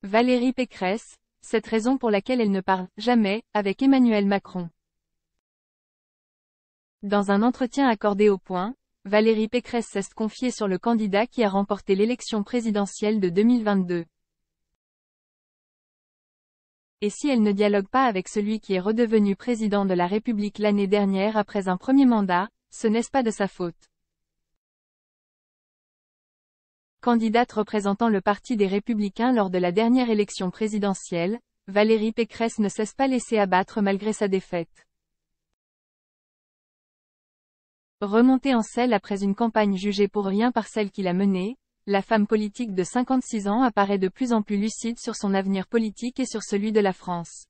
Valérie Pécresse, cette raison pour laquelle elle ne parle jamais avec Emmanuel Macron. Dans un entretien accordé au Point, Valérie Pécresse s'est confiée sur le candidat qui a remporté l'élection présidentielle de 2022. Et si elle ne dialogue pas avec celui qui est redevenu président de la République l'année dernière après un premier mandat, ce n'est pas de sa faute. Candidate représentant le Parti des Républicains lors de la dernière élection présidentielle, Valérie Pécresse ne s'est pas laissée abattre malgré sa défaite. Remontée en selle après une campagne jugée pour rien par celle qui l'a menée, la femme politique de 56 ans apparaît de plus en plus lucide sur son avenir politique et sur celui de la France.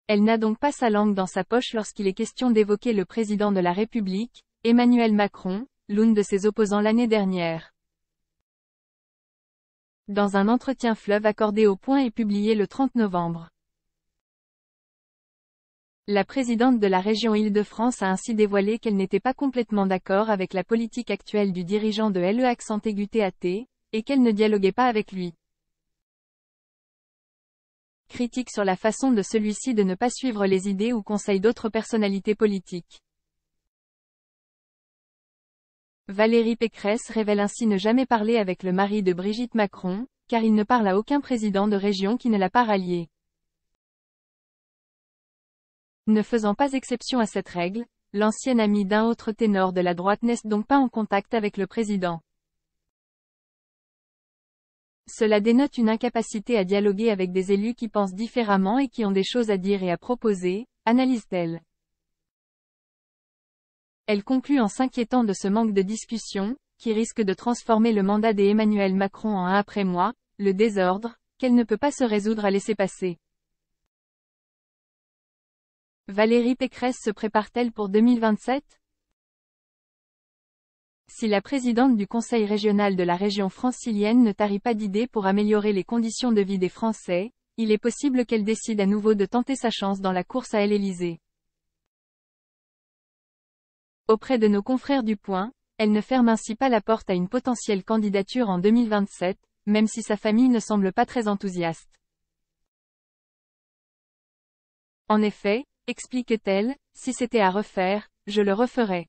Elle n'a donc pas sa langue dans sa poche lorsqu'il est question d'évoquer le président de la République, Emmanuel Macron, l'une de ses opposants l'année dernière. Dans un entretien fleuve accordé au Point et publié le 30 novembre. La présidente de la région Île-de-France a ainsi dévoilé qu'elle n'était pas complètement d'accord avec la politique actuelle du dirigeant de l'EAC-TAT, et qu'elle ne dialoguait pas avec lui. Critique sur la façon de celui-ci de ne pas suivre les idées ou conseils d'autres personnalités politiques. Valérie Pécresse révèle ainsi ne jamais parler avec le mari de Brigitte Macron, car il ne parle à aucun président de région qui ne l'a pas rallié. Ne faisant pas exception à cette règle, l'ancienne amie d'un autre ténor de la droite n'est donc pas en contact avec le président. Cela dénote une incapacité à dialoguer avec des élus qui pensent différemment et qui ont des choses à dire et à proposer, analyse-t-elle. Elle conclut en s'inquiétant de ce manque de discussion, qui risque de transformer le mandat d'Emmanuel Macron en un après-moi, le désordre, qu'elle ne peut pas se résoudre à laisser passer. Valérie Pécresse se prépare-t-elle pour 2027? Si la présidente du Conseil régional de la région francilienne ne tarit pas d'idées pour améliorer les conditions de vie des Français, il est possible qu'elle décide à nouveau de tenter sa chance dans la course à l'Élysée. Auprès de nos confrères du Point, elle ne ferme ainsi pas la porte à une potentielle candidature en 2027, même si sa famille ne semble pas très enthousiaste. En effet, explique-t-elle, si c'était à refaire, je le referais.